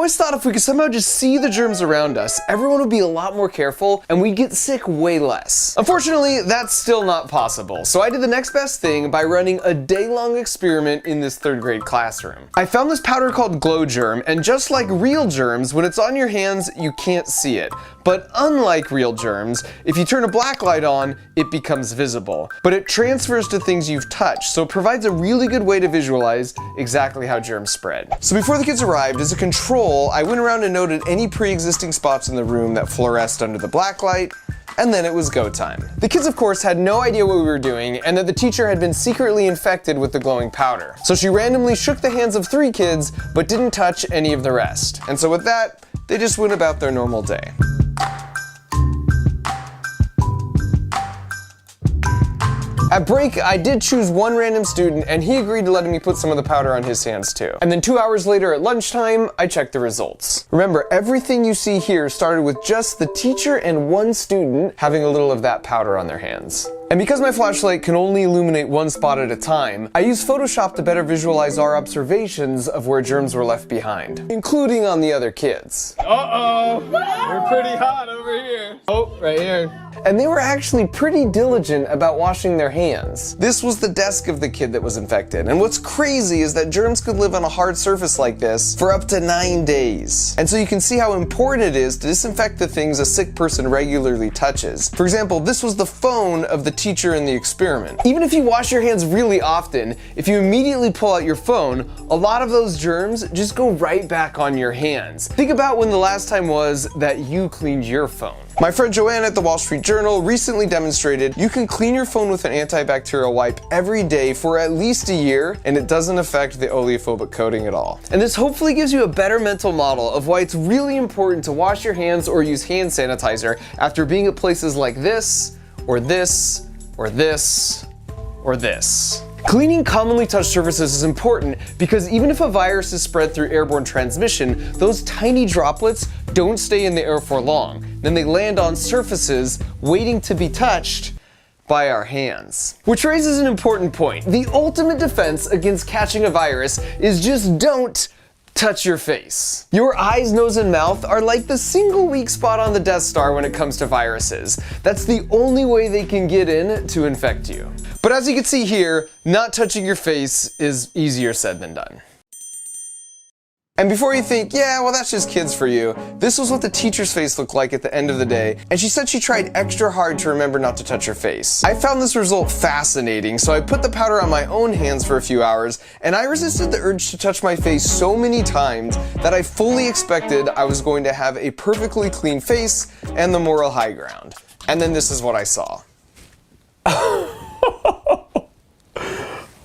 always thought if we could somehow just see the germs around us, everyone would be a lot more careful and we'd get sick way less. Unfortunately, that's still not possible, so I did the next best thing by running a day-long experiment in this 3rd grade classroom. I found this powder called Glow Germ, and just like real germs, when it's on your hands, you can't see it. But unlike real germs, if you turn a black light on, it becomes visible. But it transfers to things you've touched, so it provides a really good way to visualize exactly how germs spread. So before the kids arrived, as a control, I went around and noted any pre-existing spots in the room that fluoresced under the black light, and then it was go time. The kids, of course, had no idea what we were doing and that the teacher had been secretly infected with the glowing powder. So she randomly shook the hands of 3 kids, but didn't touch any of the rest. And so with that, they just went about their normal day. At break, I did choose one random student and he agreed to letting me put some of the powder on his hands too. And then 2 hours later at lunchtime, I checked the results. Remember, everything you see here started with just the teacher and one student having a little of that powder on their hands. And because my flashlight can only illuminate one spot at a time, I used Photoshop to better visualize our observations of where germs were left behind, including on the other kids. Uh-oh, we're pretty hot over here. Oh, right here. And they were actually pretty diligent about washing their hands. This was the desk of the kid that was infected. And what's crazy is that germs could live on a hard surface like this for up to 9 days. And so you can see how important it is to disinfect the things a sick person regularly touches. For example, this was the phone of the teacher in the experiment. Even if you wash your hands really often, if you immediately pull out your phone, a lot of those germs just go right back on your hands. Think about when the last time was that you cleaned your phone. My friend Joanne at the Wall Street Journal recently demonstrated you can clean your phone with an antibacterial wipe every day for at least a year, and it doesn't affect the oleophobic coating at all. And this hopefully gives you a better mental model of why it's really important to wash your hands or use hand sanitizer after being at places like this, or this, or this, or this. Cleaning commonly touched surfaces is important because even if a virus is spread through airborne transmission, those tiny droplets don't stay in the air for long. Then they land on surfaces waiting to be touched by our hands. Which raises an important point. The ultimate defense against catching a virus is just don't touch your face. Your eyes, nose, and mouth are like the single weak spot on the Death Star when it comes to viruses. That's the only way they can get in to infect you. But as you can see here, not touching your face is easier said than done. And before you think, yeah, well that's just kids for you, this was what the teacher's face looked like at the end of the day, and she said she tried extra hard to remember not to touch her face. I found this result fascinating, so I put the powder on my own hands for a few hours, and I resisted the urge to touch my face so many times that I fully expected I was going to have a perfectly clean face and the moral high ground. And then this is what I saw.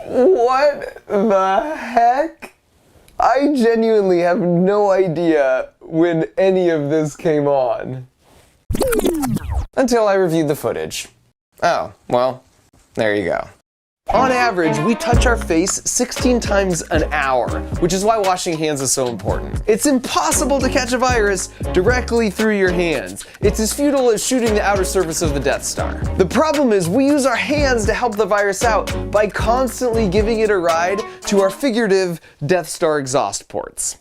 What the heck? I genuinely have no idea when any of this came on. Until I reviewed the footage. Oh, well, there you go. On average, we touch our face 16 times an hour, which is why washing hands is so important. It's impossible to catch a virus directly through your hands. It's as futile as shooting the outer surface of the Death Star. The problem is we use our hands to help the virus out by constantly giving it a ride to our figurative Death Star exhaust ports.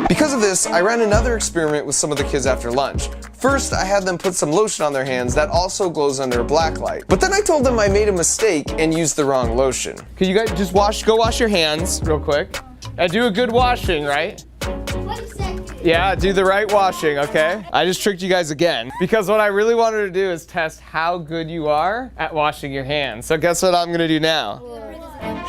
Because of this, I ran another experiment with some of the kids after lunch. First, I had them put some lotion on their hands that also glows under a black light. But then I told them I made a mistake and used the wrong lotion. Can you guys just go wash your hands real quick? And do a good washing, right? 1 second. Yeah, do the right washing, okay? I just tricked you guys again. Because what I really wanted to do is test how good you are at washing your hands. So guess what I'm gonna do now?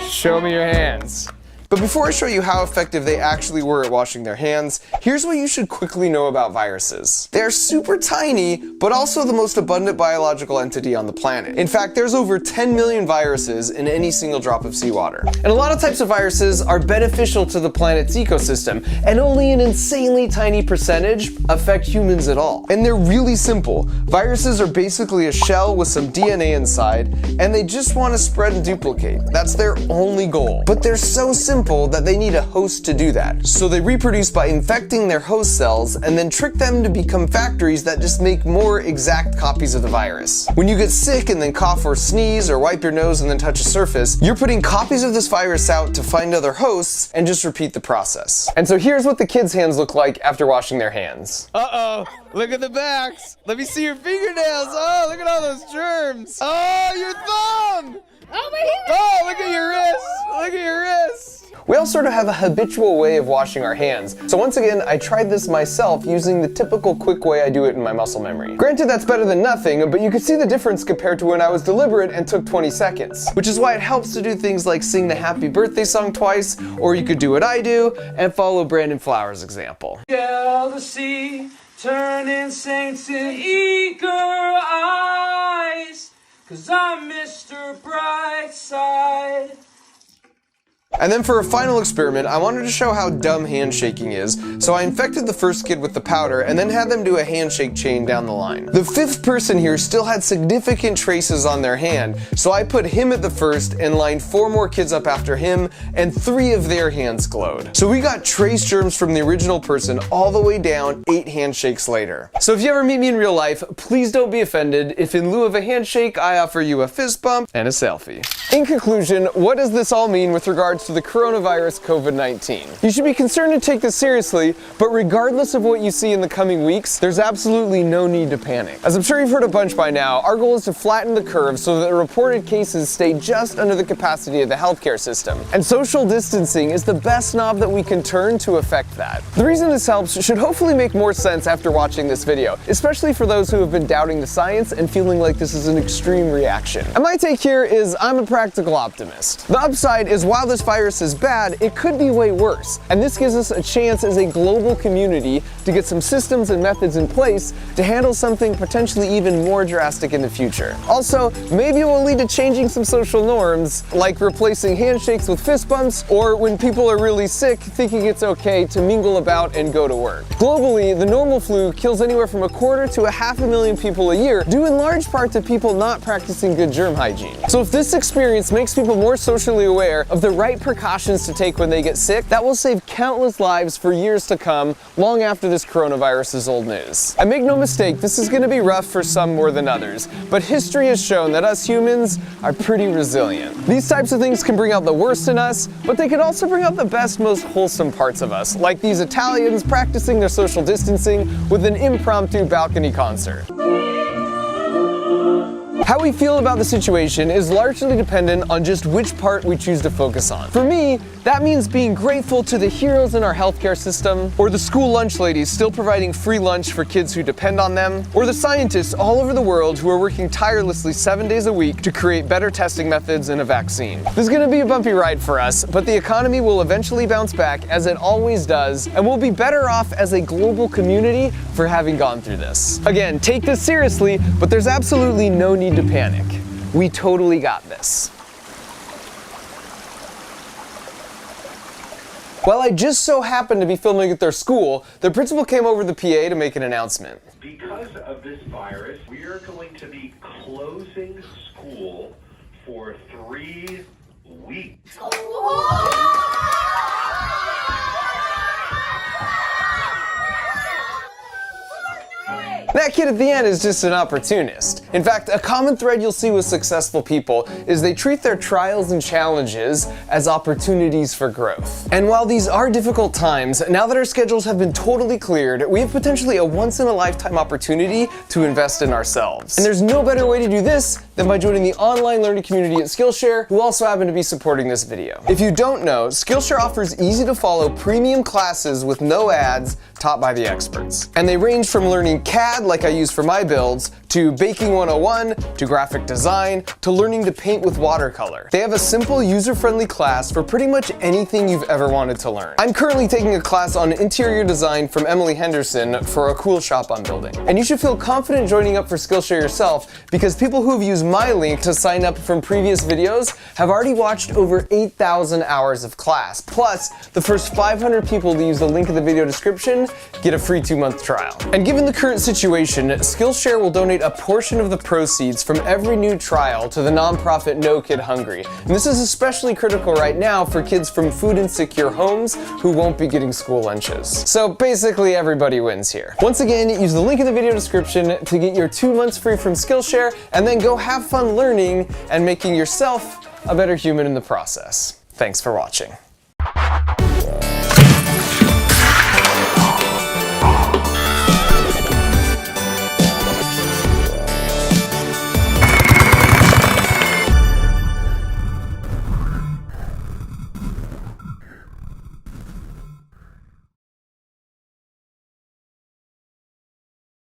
Show me your hands. But before I show you how effective they actually were at washing their hands, here's what you should quickly know about viruses. They're super tiny, but also the most abundant biological entity on the planet. In fact, there's over 10 million viruses in any single drop of seawater. And a lot of types of viruses are beneficial to the planet's ecosystem, and only an insanely tiny percentage affect humans at all. And they're really simple. Viruses are basically a shell with some DNA inside, and they just want to spread and duplicate. That's their only goal. But they're so simple simple that they need a host to do that. So they reproduce by infecting their host cells and then trick them to become factories that just make more exact copies of the virus. When you get sick and then cough or sneeze or wipe your nose and then touch a surface, you're putting copies of this virus out to find other hosts and just repeat the process. And so here's what the kids' hands look like after washing their hands. Uh-oh, look at the backs. Let me see your fingernails. Oh, look at all those germs. Oh, your thumb. Oh, my hand. Oh, look at your wrist. Look at your wrist. We all sort of have a habitual way of washing our hands. So once again, I tried this myself using the typical quick way I do it in my muscle memory. Granted, that's better than nothing, but you can see the difference compared to when I was deliberate and took 20 seconds. Which is why it helps to do things like sing the happy birthday song twice, or you could do what I do and follow Brandon Flowers' example. Jealousy turning saints in eager eyes, 'cause I'm Mr. Brightside. And then for a final experiment, I wanted to show how dumb handshaking is, so I infected the first kid with the powder and then had them do a handshake chain down the line. The fifth person here still had significant traces on their hand, so I put him at the first and lined 4 more kids up after him, and 3 of their hands glowed. So we got trace germs from the original person all the way down 8 handshakes later. So if you ever meet me in real life, please don't be offended if in lieu of a handshake, I offer you a fist bump and a selfie. In conclusion, what does this all mean with regards to the coronavirus COVID-19? You should be concerned and take this seriously, but regardless of what you see in the coming weeks, there's absolutely no need to panic. As I'm sure you've heard a bunch by now, our goal is to flatten the curve so that reported cases stay just under the capacity of the healthcare system. And social distancing is the best knob that we can turn to affect that. The reason this helps should hopefully make more sense after watching this video, especially for those who have been doubting the science and feeling like this is an extreme reaction. And my take here is I'm a practical optimist. The upside is while this virus is bad, it could be way worse. And this gives us a chance as a global community to get some systems and methods in place to handle something potentially even more drastic in the future. Also, maybe it will lead to changing some social norms, like replacing handshakes with fist bumps, or when people are really sick, thinking it's okay to mingle about and go to work. Globally, the normal flu kills anywhere from 1/4 to 500,000 people a year, due in large part to people not practicing good germ hygiene. So if this experience makes people more socially aware of the right precautions to take when they get sick, that will save countless lives for years to come, long after this coronavirus is old news. And make no mistake, this is going to be rough for some more than others, but history has shown that us humans are pretty resilient. These types of things can bring out the worst in us, but they can also bring out the best, most wholesome parts of us, like these Italians practicing their social distancing with an impromptu balcony concert. How we feel about the situation is largely dependent on just which part we choose to focus on. For me, that means being grateful to the heroes in our healthcare system, or the school lunch ladies still providing free lunch for kids who depend on them, or the scientists all over the world who are working tirelessly 7 days a week to create better testing methods and a vaccine. This is going to be a bumpy ride for us, but the economy will eventually bounce back, as it always does, and we'll be better off as a global community for having gone through this. Again, take this seriously, but there's absolutely no need to panic. We totally got this. While I just so happened to be filming at their school, the principal came over the PA to make an announcement. Because of this virus, we are going to be closing school for 3 weeks. That kid at the end is just an opportunist. In fact, a common thread you'll see with successful people is they treat their trials and challenges as opportunities for growth. And while these are difficult times, now that our schedules have been totally cleared, we have potentially a once-in-a-lifetime opportunity to invest in ourselves. And there's no better way to do this than by joining the online learning community at Skillshare, who also happen to be supporting this video. If you don't know, Skillshare offers easy-to-follow premium classes with no ads taught by the experts. And they range from learning CAD, like I use for my builds, to baking 101, to graphic design, to learning to paint with watercolor. They have a simple, user-friendly class for pretty much anything you've ever wanted to learn. I'm currently taking a class on interior design from Emily Henderson for a cool shop I'm building. And you should feel confident joining up for Skillshare yourself, because people who have used my link to sign up from previous videos have already watched over 8,000 hours of class. Plus, the first 500 people to use the link in the video description get a free 2-month trial. And given the current situation, Skillshare will donate a portion of the proceeds from every new trial to the nonprofit No Kid Hungry. And this is especially critical right now for kids from food insecure homes who won't be getting school lunches. So basically everybody wins here. Once again, use the link in the video description to get your 2 months free from Skillshare, and then go have fun learning and making yourself a better human in the process. Thanks for watching.